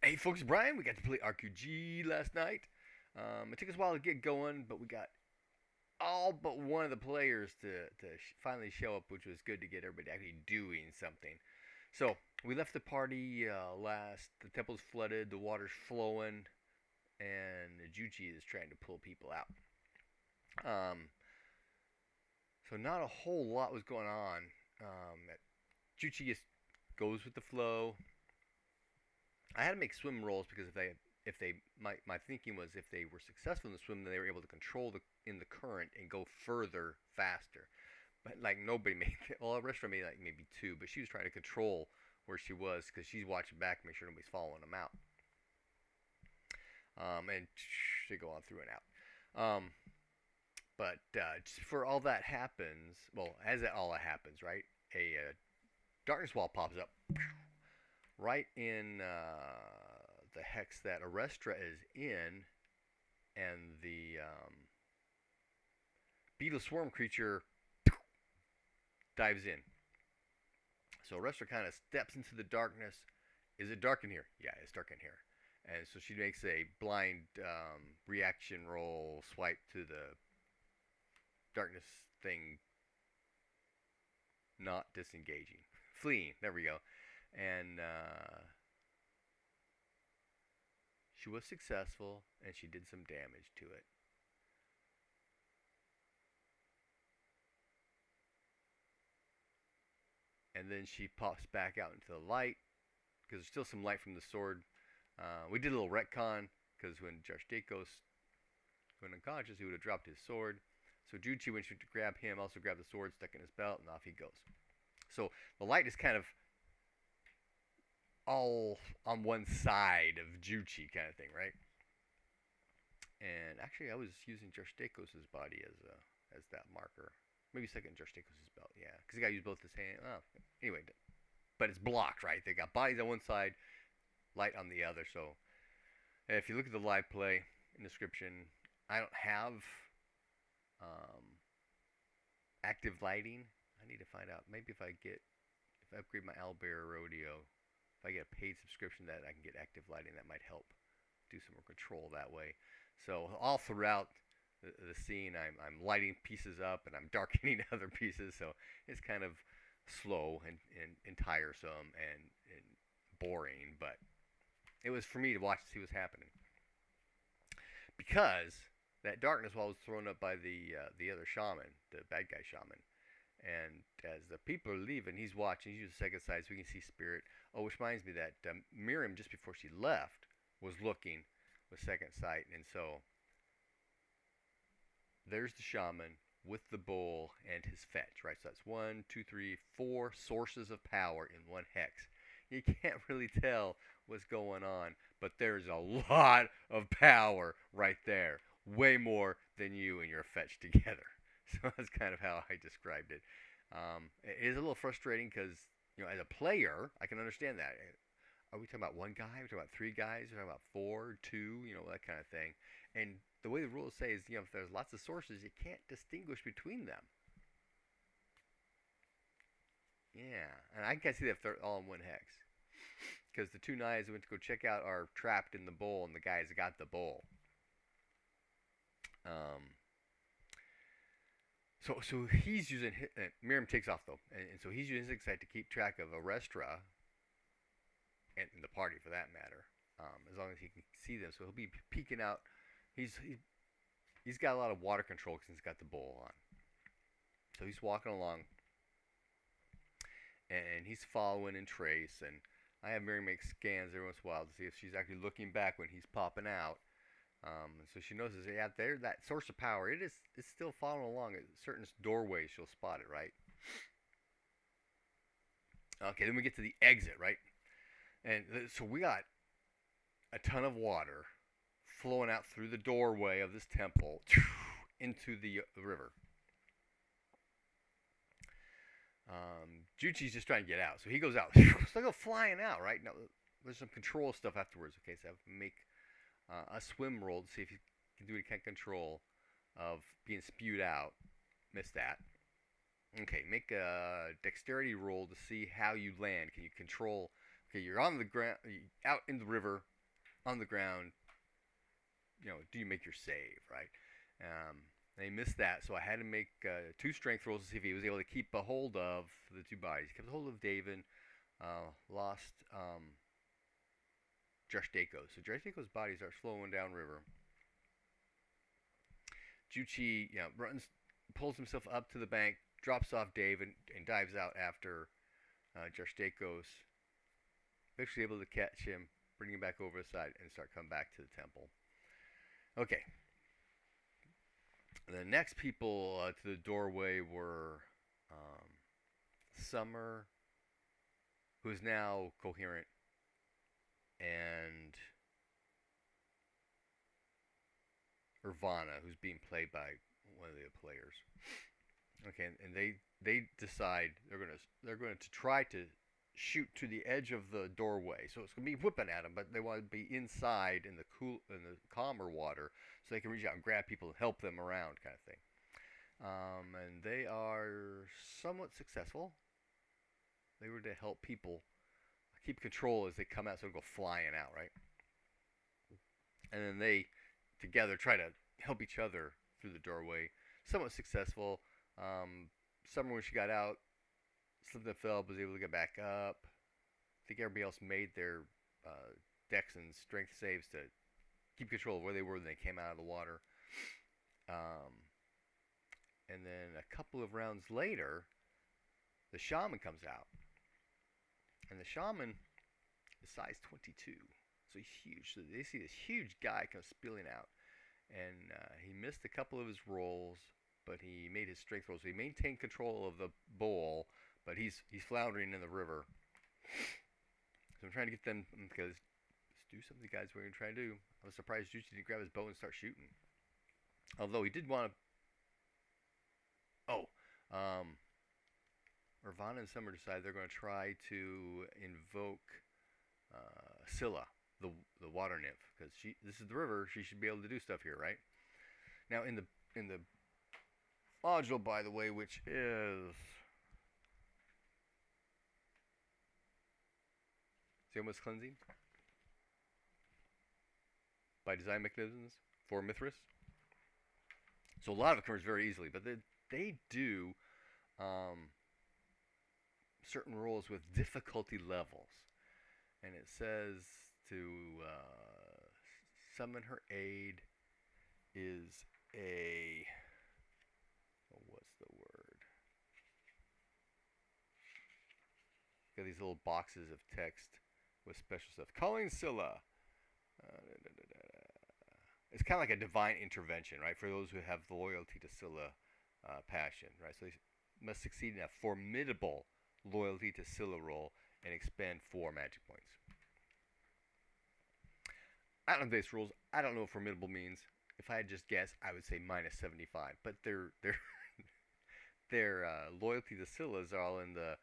Hey folks, Brian, we got to play RQG last night. It took us a while to get going, but we got all but one of the players to finally show up, which was good to get everybody actually doing something. So we left the party last. The temple's flooded, the water's flowing, and Juchi is trying to pull people out. Um, so not a whole lot was going on. Juchi just goes with the flow. I had to make swim rolls because if they my thinking was if they were successful in the swim, then they were able to control the current and go further faster. But like nobody made it. Well, the restaurant made like maybe two, but she was trying to control where she was because she's watching back, make sure nobody's following them out. And they go on through and out. But just for all that happens, well, as it all happens, right? A darkness wall pops up right in the hex that Arestra is in, and the beetle swarm creature dives in. So Arestra kind of steps into the darkness. Is it dark in here? Yeah, it's dark in here. And so she makes a blind reaction roll, swipe to the darkness thing, not disengaging, fleeing. There we go. And she was successful, and she did some damage to it. And then she pops back out into the light, because there's still some light from the sword. We did a little retcon, because when Jarstakos went unconscious, he would have dropped his sword. So Juchi went to grab him, also grabbed the sword, stuck in his belt, and off he goes. So the light is kind of all on one side of Juchi kind of thing, right? And actually, I was using Jarstakos' body as that marker. Maybe second Jarstakos' belt, yeah, because the guy used both his hands. Oh, anyway, but it's blocked, right? They got bodies on one side, light on the other. So if you look at the live play in the description, I don't have active lighting. I need to find out. Maybe if I upgrade my Owlbear Rodeo, if I get a paid subscription that I can get active lighting, that might help do some more control that way. So all throughout the scene, I'm lighting pieces up and I'm darkening other pieces. So it's kind of slow and tiresome and boring, but it was for me to watch to see what's happening. Because that darkness wall was thrown up by the other shaman, the bad guy shaman. And as the people are leaving, he's watching. He's using the second sight so we can see spirit. Oh, which reminds me that Miriam, just before she left, was looking with second sight. And so there's the shaman with the bull and his fetch, right? So that's 1, 2, 3, 4 sources of power in one hex. You can't really tell what's going on, but there's a lot of power right there. Way more than you and your fetch together. So that's kind of how I described it. It is a little frustrating because, as a player, I can understand that. Are we talking about one guy? Are we talking about three guys? Are we talking about four, two? That kind of thing. And the way the rules say is, if there's lots of sources, you can't distinguish between them. Yeah, and I can see that if they're all in one hex. Because the two knights who went to go check out are trapped in the bowl, and the guys got the bowl. So he's using Miriam takes off though, and so he's using his insight to keep track of Arestra and the party for that matter, as long as he can see them. So he'll be peeking out. He's got a lot of water control since he's got the bowl on. So he's walking along, and he's following in trace. And I have Miriam make scans every once in a while to see if she's actually looking back when he's popping out. So she notices, yeah, there, that source of power, it's still following along at certain doorways. She'll spot it, right? Okay, then we get to the exit, right? And so we got a ton of water flowing out through the doorway of this temple into the river. Juchi's just trying to get out, so he goes out. So I go flying out, right? Now, there's some control stuff afterwards. Okay, so I have to make a swim roll to see if you can do what you can control of being spewed out. Missed that. Okay, make a dexterity roll to see how you land. Can you control? Okay, you're on the ground, out in the river. on the ground, do you make your save, right? And he missed that, so I had to make 2 strength rolls to see if he was able to keep a hold of the 2 bodies. He kept a hold of David, lost Jarsteko. So Jarsteko's body starts flowing downriver. Juchi, pulls himself up to the bank, drops off Dave, and dives out after Jarsteko's. Eventually able to catch him, bring him back over the side, and start coming back to the temple. Okay. The next people to the doorway were Summer, who is now coherent, and Irvana, who's being played by one of the players. Okay, and they decide they're going to try to shoot to the edge of the doorway. So it's going to be whipping at them, but they want to be inside in the calmer water so they can reach out and grab people and help them around, kind of thing. And they are somewhat successful. They were to help people keep control as they come out, so they go flying out, right? And then they together try to help each other through the doorway. Somewhat successful. Summer, when she got out, slipped and fell, was able to get back up. I think everybody else made their dex and strength saves to keep control of where they were when they came out of the water. And then a couple of rounds later, the shaman comes out. And the shaman is size 22. So he's huge. So they see this huge guy come spilling out. And he missed a couple of his rolls, but he made his strength rolls. So he maintained control of the bowl, but he's floundering in the river. So I'm trying to get them, because let's do something, guys, we're going to try to do. I was surprised Juicy didn't grab his bow and start shooting. Although he did want to... Irvana and Summer decide they're going to try to invoke Scylla, the water nymph, because this is the river. She should be able to do stuff here, right? Now in the module, by the way, which is Seamus Cleansing by Design Mechanisms for Mithras. So a lot of it comes very easily, but they do certain rolls with difficulty levels. And it says to summon her aid is a... what's the word? Got these little boxes of text with special stuff. Calling Scylla. It's kind of like a divine intervention, right? For those who have the loyalty to Scylla passion, right? So they must succeed in a formidable loyalty to Scylla roll and expend 4 magic points. I don't know base rules. I don't know what formidable means. If I had just guessed, I would say minus 75. But their loyalty to Scylla's are all in the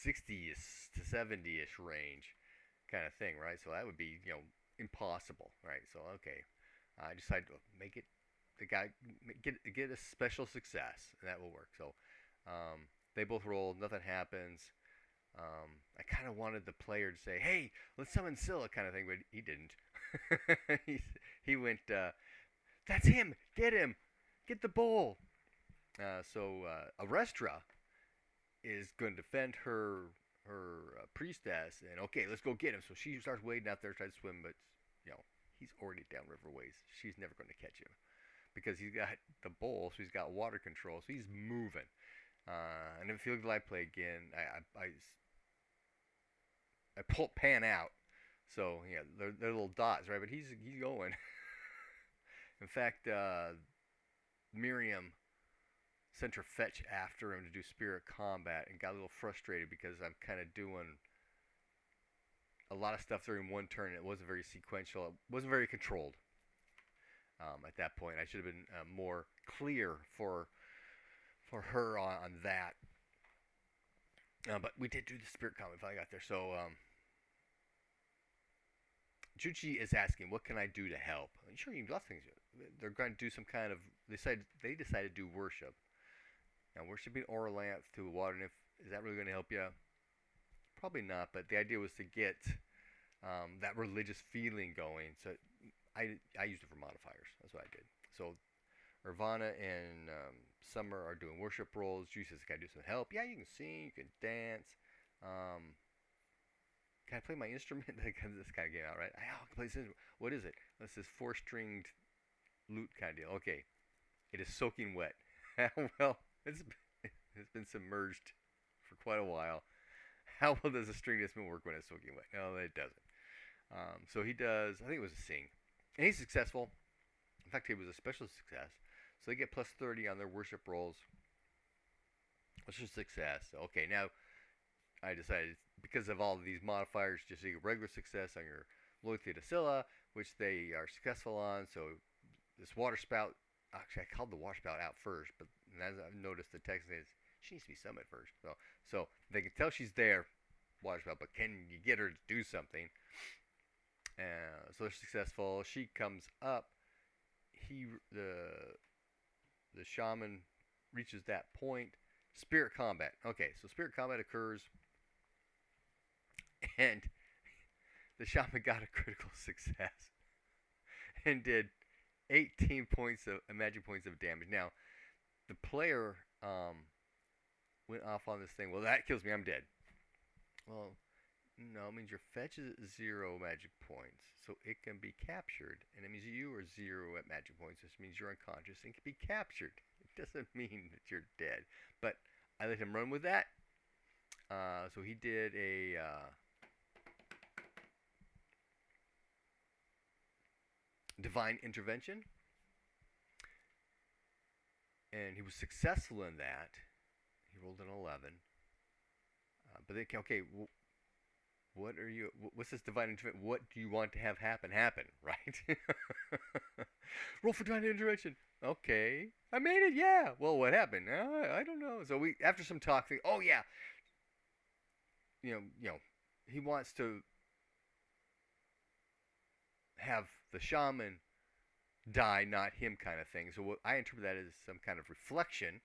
60ish to 70ish range kind of thing, right? So that would be impossible, right? So okay, I decided to make it the guy get a special success, and that will work. So they both rolled, nothing happens. I kind of wanted the player to say, "Hey, let's summon Scylla," kind of thing, but he didn't. he went, "That's him! Get him! Get the bowl!" So Arestra is going to defend her priestess, and okay, let's go get him. So she starts wading out there, trying to swim, but he's already downriver ways. She's never going to catch him because he's got the bowl, so he's got water control, so he's moving. And in Field Glide play again, I pull pan out, so yeah, they're little dots, right? But he's going. In fact, Miriam sent her fetch after him to do spirit combat and got a little frustrated because I'm kind of doing a lot of stuff during one turn. It wasn't very sequential. It wasn't very controlled at that point. I should have been more clear for her on that. But we did do the spirit combat if I got there. So Juchi is asking, what can I do to help? Sure, you can do lots of things. They're going to do some kind of... They decided to do worship. Now, worshiping Oralanth to a water nymph, is that really going to help you? probably not, but the idea was to get that religious feeling going. So I used it for modifiers. That's what I did. So Irvana and Summer are doing worship roles. Juice says, "Can I do some help?" Yeah, you can sing, you can dance. Can I play my instrument? This kind of game out, right? I can play this instrument. What is it? This is four-stringed lute kind of deal. Okay, it is soaking wet. Well, it's been submerged for quite a while. How well does a string instrument work when it's soaking wet? No, it doesn't. So he does. I think it was a sing, and he's successful. In fact, he was a special success. So they get plus 30 on their worship rolls, which is success. So, okay, now I decided because of all of these modifiers, just so you get regular success on your loyalty to Scylla, which they are successful on. So this water spout, actually I called the water spout out first, but as I've noticed the text says she needs to be summoned first. So they can tell she's there, water spout, but can you get her to do something? So they're successful. She comes up. The shaman reaches that point. Spirit combat. Okay, so spirit combat occurs, and the shaman got a critical success and did 18 points of magic points of damage. Now, the player went off on this thing. Well, that kills me. I'm dead. Well, no, it means your fetch is 0 magic points, so it can be captured, and it means you are 0 at magic points. This means you're unconscious and can be captured. It doesn't mean that you're dead, but I let him run with that. So he did a divine intervention, and he was successful in that. He rolled an 11, but they okay. What are you? What's this divine intervention? What do you want to have happen? Right? Roll for divine intervention. Okay, I made it. Yeah. Well, what happened? I don't know. So we, after some talk, think, oh yeah, you know, he wants to have the shaman die, not him, kind of thing. So what I interpret that as some kind of reflection,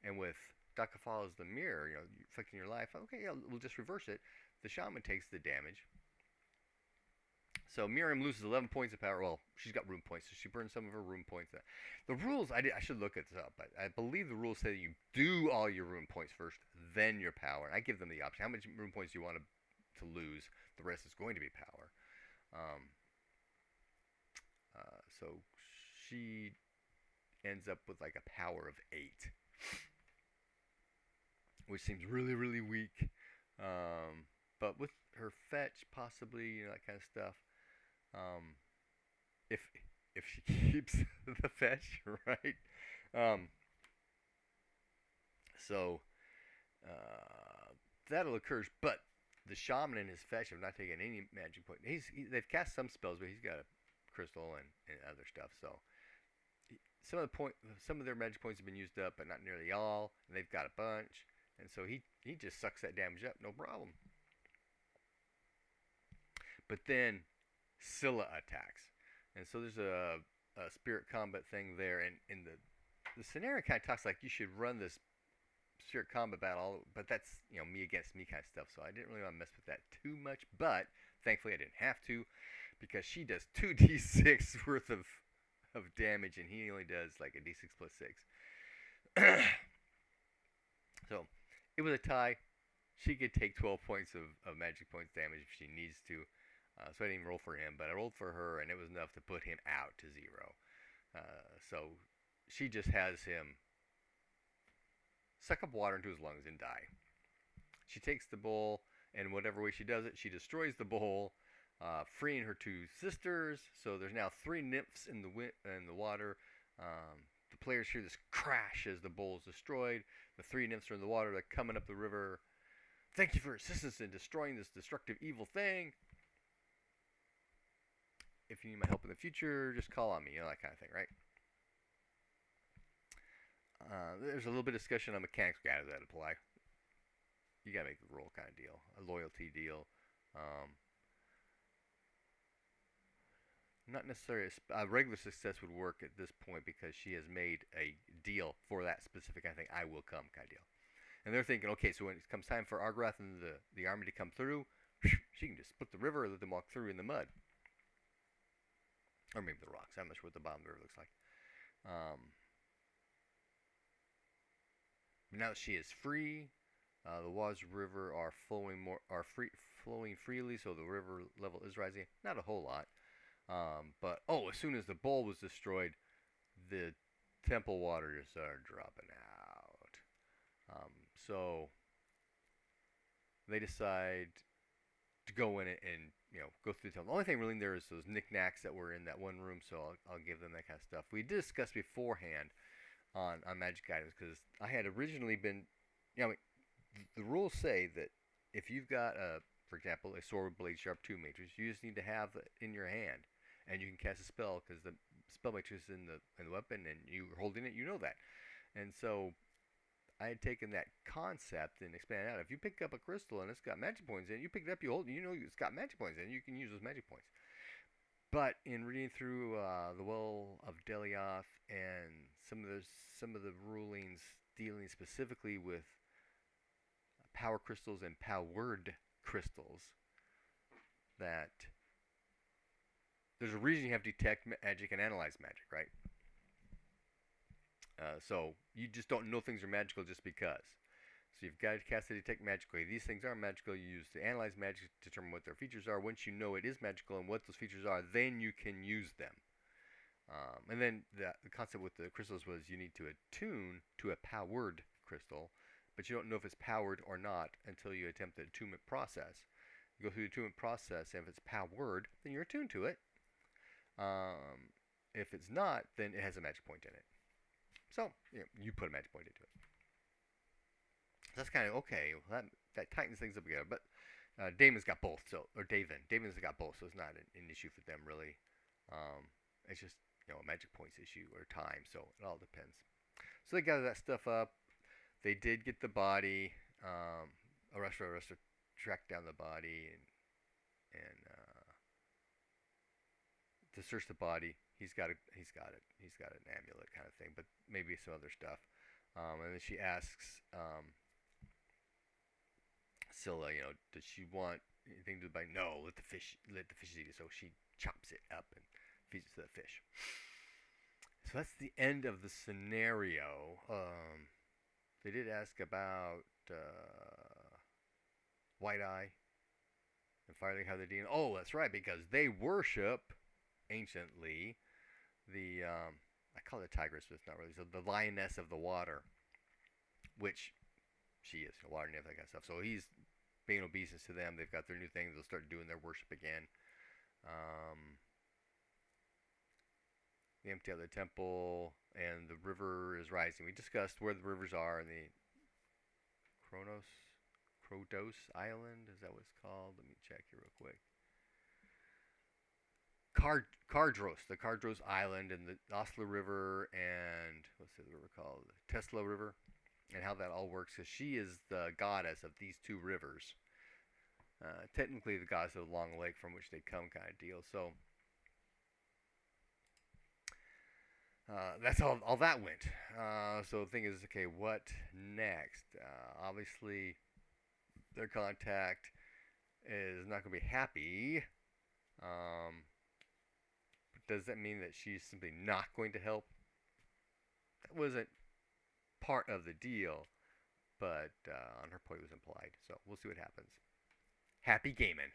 and with Dakafal as the mirror, reflecting your life. Okay, yeah, we'll just reverse it. The shaman takes the damage. So Miriam loses 11 points of power. Well, she's got rune points, so she burns some of her rune points. The rules, I should look this up, but I believe the rules say that you do all your rune points first, then your power. And I give them the option. How much rune points do you want to lose? The rest is going to be power. So she ends up with like a power of 8, which seems really, really weak. But with her fetch, possibly, that kind of stuff. If she keeps the fetch, right? So that'll occur. But the shaman and his fetch have not taken any magic point. They've cast some spells, but he's got a crystal and other stuff. So some of their magic points have been used up, but not nearly all. And they've got a bunch, and so he just sucks that damage up, no problem. But then Scylla attacks, and so there's a spirit combat thing there, and the scenario kind of talks like you should run this spirit combat battle, but that's me against me kind of stuff. So I didn't really want to mess with that too much, but thankfully I didn't have to, because she does 2d6 worth of damage, and he only does like a d6 plus 6. So it was a tie. She could take 12 points of magic points damage if she needs to. So I didn't even roll for him, but I rolled for her, and it was enough to put him out to 0. So she just has him suck up water into his lungs and die. She takes the bowl, and whatever way she does it, she destroys the bowl, freeing her 2 sisters. So there's now 3 nymphs in the water. The players hear this crash as the bowl is destroyed. The 3 nymphs are in the water. They're coming up the river. Thank you for your assistance in destroying this destructive evil thing. If you need my help in the future, just call on me, that kind of thing, right? There's a little bit of discussion on mechanics guys that apply. You gotta make a roll kind of deal, a loyalty deal. Not necessarily a regular success would work at this point because she has made a deal for that specific kind of thing. I will come kind of deal. And they're thinking, okay, so when it comes time for Argrath and the army to come through, she can just split the river and let them walk through in the mud. Or maybe the rocks. I'm not sure what the bottom of the river looks like. Now that she is free, the waters of the river are flowing freely, so the river level is rising. Not a whole lot. But as soon as the bowl was destroyed, the temple water just started dropping out. So they decide to go in it and go through the temple. The only thing really in there is those knickknacks that were in that one room, so I'll give them that kind of stuff. We discussed beforehand on magic items because I had originally been, the rules say that if you've got for example, a sword blade sharp 2 matrix, you just need to have it in your hand, and you can cast a spell because the spell matrix is in the weapon, and you're holding it. You know that, and so I had taken that concept and expanded out. If you pick up a crystal and it's got magic points in it, you pick it up, you hold it, it's got magic points in it, you can use those magic points. But in reading through the Well of Delioth and some of the rulings dealing specifically with power crystals and powered crystals, that there's a reason you have to detect magic and analyze magic, right? So you just don't know things are magical just because. So you've got to cast to detect magically. These things are magical. You use to analyze magic to determine what their features are. Once you know it is magical and what those features are, then you can use them. And then the concept with the crystals was you need to attune to a powered crystal, but you don't know if it's powered or not until you attempt the attunement process. You go through the attunement process, and if it's powered, then you're attuned to it. If it's not, then it has a magic point in it. So you put a magic point into it. So that's kind of okay. Well, that tightens things up together. But Damon's got both, Damon's got both, so it's not an issue for them really. It's just a magic points issue or time, so it all depends. So they gather that stuff up. They did get the body. Arrestor tracked down the body and to search the body. He's got an amulet kind of thing, but maybe some other stuff. And then she asks Scylla, does she want anything to buy? No, let the fish eat it. So she chops it up and feeds it to the fish. So that's the end of the scenario. They did ask about White Eye and Firelink, how they're dealing. Oh, that's right, because they worship anciently the I call it tigress, but it's not really. So the lioness of the water, which she is, water nymph, that kind of stuff. So he's paying obeisance to them. They've got their new thing. They'll start doing their worship again. They empty out the temple, and the river is rising. We discussed where the rivers are in the Krodos Island. Is that what it's called? Let me check here real quick. The Cardros Island, and the Osla River, and what's the river called? Tesla River, and how that all works. Because she is the goddess of these two rivers. Technically, the goddess of the long lake from which they come, kind of deal. So that's all that went. So the thing is, okay, what next? Obviously, their contact is not going to be happy. But does that mean that she's simply not going to help? That wasn't part of the deal, but on her point it was implied. So we'll see what happens. Happy gaming.